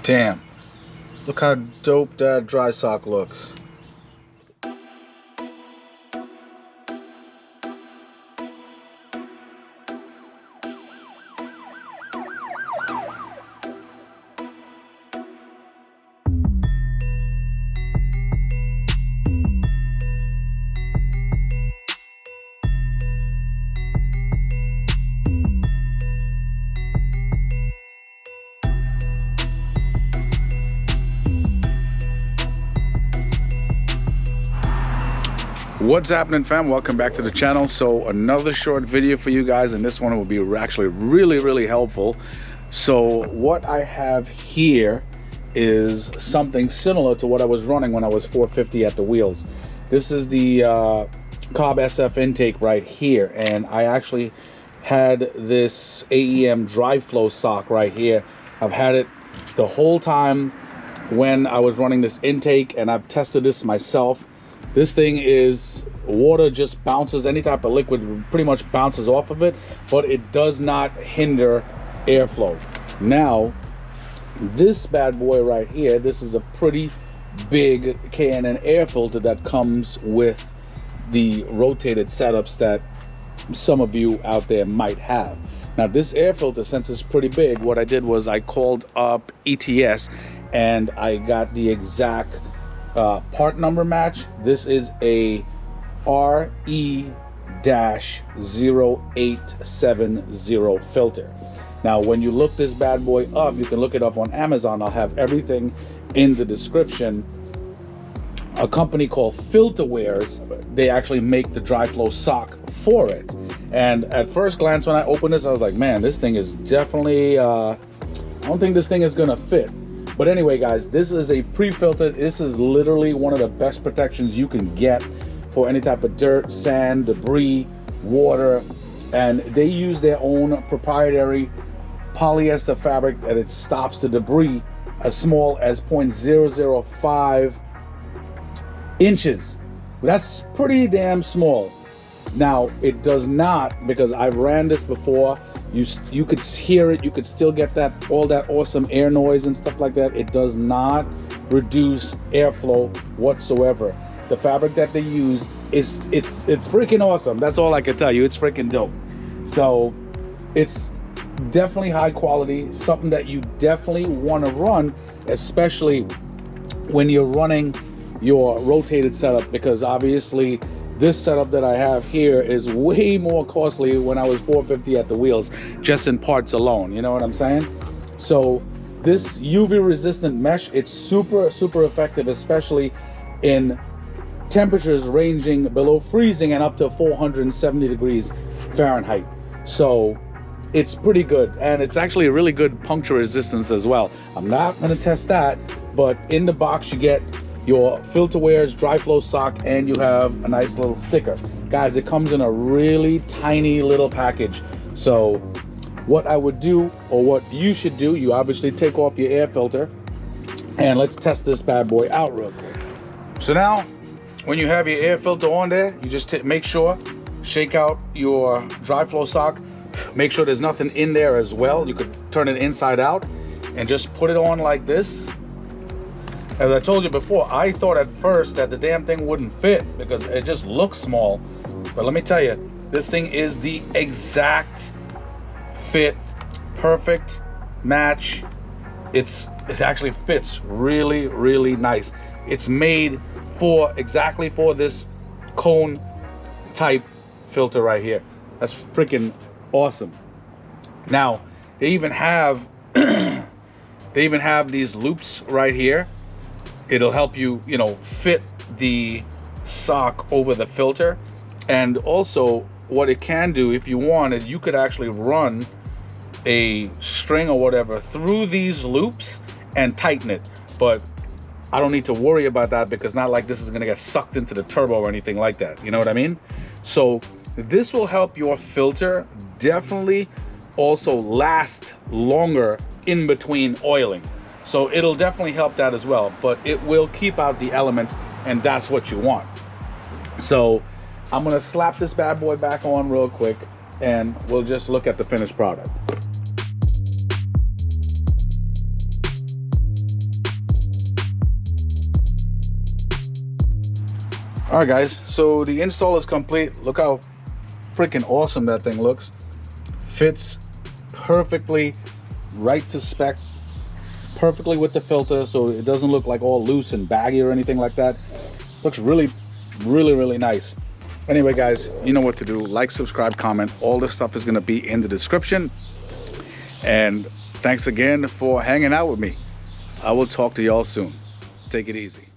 Damn, look how dope that dry sock looks. What's happening, fam? Welcome back to the channel. So another short video for you guys, and this one will be actually really helpful. So what I have here is something similar to what I was running when I was 450 at the wheels. This is the Cobb SF intake right here, and I actually had this AEM dry flow sock right here. I've had it the whole time when I was running this intake, and I've tested this myself. This thing is, water just bounces, any type of liquid pretty much bounces off of it, but it does not hinder airflow. Now, this bad boy right here, this is a pretty big K&N air filter that comes with the rotated setups that some of you out there might have. Now, this air filter, since it's pretty big, what I did was I called up ETS and I got the exact part number match. This is a RE-0870 filter. Now, when you look this bad boy up, you can look it up on Amazon. I'll have everything in the description. A company called Filterwears, they actually make the dry flow sock for it. And at first glance, when I opened this, I was like, man, this thing is definitely, I don't think this thing is gonna fit. But anyway, guys, this is a pre-filter. This is literally one of the best protections you can get for any type of dirt, sand, debris, water. And they use their own proprietary polyester fabric that it stops the debris as small as 0.005 inches. That's pretty damn small. Now, it does not, because I've ran this before, you could hear it, you could still get that all that awesome air noise and stuff like that. It does not reduce airflow whatsoever. The fabric that they use is it's freaking awesome. That's all I can tell you. It's freaking dope. So it's definitely high quality, something that you definitely want to run, especially when you're running your rotated setup, because obviously this setup that I have here is way more costly when I was 450 at the wheels, just in parts alone, you know what I'm saying? So this UV resistant mesh, it's super effective, especially in temperatures ranging below freezing and up to 470 degrees Fahrenheit. So it's pretty good, and it's actually a really good puncture resistance as well. I'm not going to test that, but in the box you get your Filterwears dry flow sock, and you have a nice little sticker. Guys, it comes in a really tiny little package. So what I would do, or what you should do, you obviously take off your air filter, and let's test this bad boy out real quick. So now, when you have your air filter on there, you just make sure, shake out your dry flow sock, make sure there's nothing in there as well. You could turn it inside out and just put it on like this. As I told you before, I thought at first that the damn thing wouldn't fit because it just looks small. But let me tell you, this thing is the exact fit, perfect match. It actually fits really nice. It's made exactly for this cone type filter right here. That's freaking awesome. Now, they even have these loops right here. It'll help you, you know, fit the sock over the filter. And also what it can do, if you wanted, you could actually run a string or whatever through these loops and tighten it. But I don't need to worry about that, because not like this is gonna get sucked into the turbo or anything like that. You know what I mean? So this will help your filter definitely also last longer in between oiling. So it'll definitely help that as well, but it will keep out the elements, and that's what you want. So I'm gonna slap this bad boy back on real quick, and we'll just look at the finished product. All right, guys, so the install is complete. Look how freaking awesome that thing looks. Fits perfectly, right to spec, perfectly with the filter, so it doesn't look like all loose and baggy or anything like that. Looks really, really, really nice. Anyway, guys, you know what to do. Like, subscribe, comment. All this stuff is going to be in the description. And thanks again for hanging out with me. I will talk to y'all soon. Take it easy.